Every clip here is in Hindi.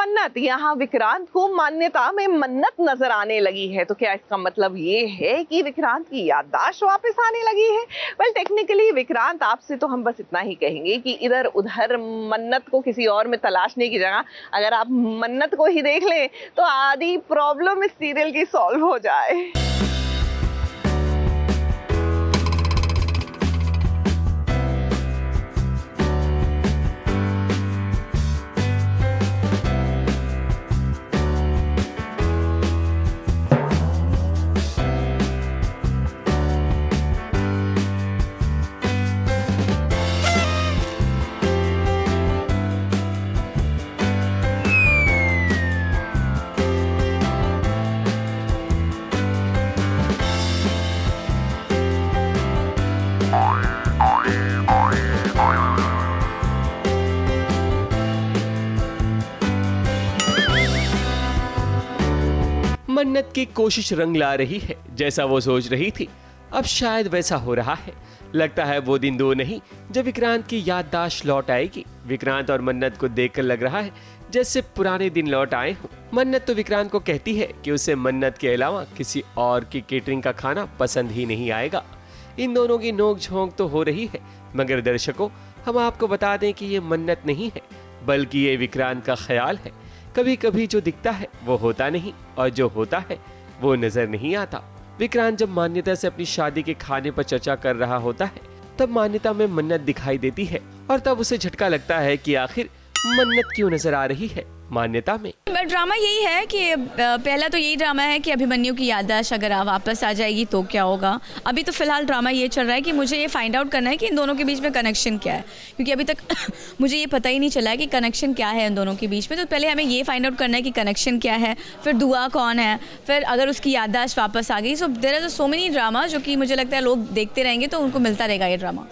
मन्नत, यहाँ विक्रांत को मान्यता में मन्नत नजर आने लगी है। तो क्या इसका मतलब ये है कि विक्रांत की याददाश्त वापस आने लगी है? वेल टेक्निकली विक्रांत आपसे तो हम बस इतना ही कहेंगे कि इधर उधर मन्नत को किसी और में तलाशने की जगह अगर आप मन्नत को ही देख लें तो आधी प्रॉब्लम इस सीरियल की सॉल्व हो जाए। मन्नत की कोशिश रंग ला रही है। जैसा वो सोच रही थी अब शायद वैसा हो रहा है। लगता है वो दिन दूर नहीं जब विक्रांत की याददाश्त लौट आएगी। विक्रांत और मन्नत को देखकर लग रहा है जैसे पुराने दिन लौट आए हों। मन्नत तो विक्रांत को कहती है कि उसे मन्नत के अलावा किसी और की केटरिंग का खाना पसंद ही नहीं आएगा। इन दोनों की नोक झोंक तो हो रही है, मगर दर्शकों हम आपको बता दें कि ये मन्नत नहीं है बल्कि ये विक्रांत का ख्याल है। कभी कभी जो दिखता है वो होता नहीं और जो होता है वो नजर नहीं आता। विक्रांत जब मान्यता से अपनी शादी के खाने पर चर्चा कर रहा होता है तब मान्यता में मन्नत दिखाई देती है और तब उसे झटका लगता है कि आखिर मन्नत क्यों नजर आ रही है मान्यता में। ड्रामा यही है कि पहला तो यही ड्रामा है कि अभिमन्यु की याददाश्त अगर वापस आ जाएगी तो क्या होगा। अभी तो फिलहाल ड्रामा ये चल रहा है कि मुझे ये फाइंड आउट करना है कि इन दोनों के बीच में कनेक्शन क्या है, क्योंकि अभी तक मुझे ये पता ही नहीं चला है कि कनेक्शन क्या है इन दोनों के बीच में। तो पहले हमें ये फाइंड आउट करना है कि कनेक्शन क्या है, फिर दुआ कौन है, फिर अगर उसकी याददाश्त वापस आ गई। So there are so many drama जो कि मुझे लगता है लोग देखते रहेंगे तो उनको मिलता रहेगा ये ड्रामा।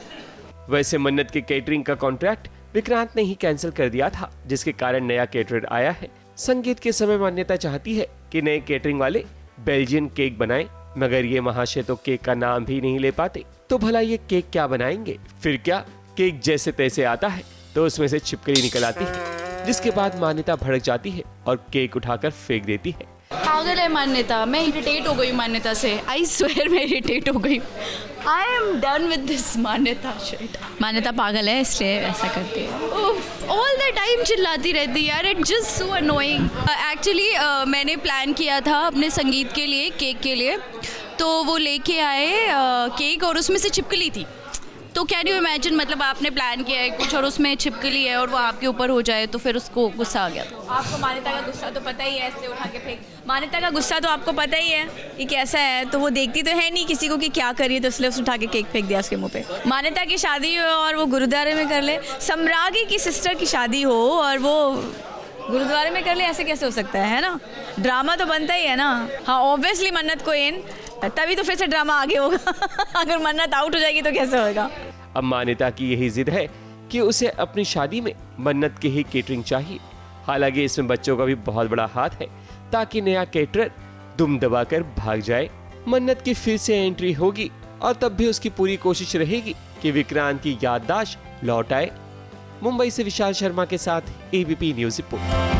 वैसे मन्नत के केटरिंग का कॉन्ट्रैक्ट विक्रांत ने ही कैंसिल कर दिया था, जिसके कारण नया केटरर आया है। संगीत के समय मान्यता चाहती है कि नए केटरिंग वाले बेल्जियन केक बनाएं, मगर ये महाशय तो केक का नाम भी नहीं ले पाते। तो भला ये केक क्या बनाएंगे? फिर क्या केक जैसे तैसे आता है तो उसमें से छिपकली निकल आती है, जिसके बाद मान्यता भड़क जाती है और केक उठाकर फेंक देती है। पागल है मान्यता, मैं इरिटेट हो गई मान्यता से। आई स्वेयर मैं इरिटेट हो गई। I am done with this मान्यता शिट। मान्यता पागल है इसलिए ऐसा करती है। ऑल द टाइम चिल्लाती रहती है यार, it just so annoying. Actually मैंने प्लान किया था अपने संगीत के लिए, केक के लिए, तो वो लेके आए केक और उसमें से छिपकली थी। तो कैन यू इमेजिन, मतलब आपने प्लान किया है कुछ और उसमें छिपकली है और वो आपके ऊपर हो जाए, तो फिर उसको गुस्सा आ गया। आपको मान्यता का गुस्सा तो पता ही है, ऐसे उठा के फेंक। मान्यता का गुस्सा तो आपको पता ही है कि कैसा है, तो वो देखती तो है नहीं किसी को कि क्या करिए, तो इसलिए उसने उठा के केक फेंक दिया उसके मुंह पे। मान्यता की शादी हो और वो गुरुद्वारे में कर ले, सम्रागी की सिस्टर की शादी हो और वो गुरुद्वारे में कर ले, ऐसे कैसे हो सकता है ना? ड्रामा तो बनता ही है ना। हाँ ऑब्वियसली मन्नत को इन, तभी तो फिर से ड्रामा आगे होगा। अगर मन्नत आउट हो जाएगी तो कैसे होगा? अब मान्यता की यही जिद है कि उसे अपनी शादी में मन्नत की ही केटरिंग चाहिए। हालांकि इसमें बच्चों का भी बहुत बड़ा हाथ है, ताकि नया केटरर दुम दबाकर भाग जाए। मन्नत की फिर से एंट्री होगी और तब भी उसकी पूरी कोशिश रहेगी कि विक्रांत की याददाश्त लौट आए। मुंबई से विशाल शर्मा के साथ ABP news report.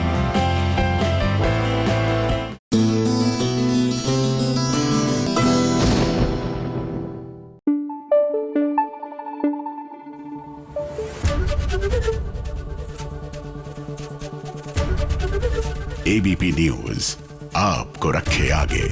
ABP news आपको रखे आगे।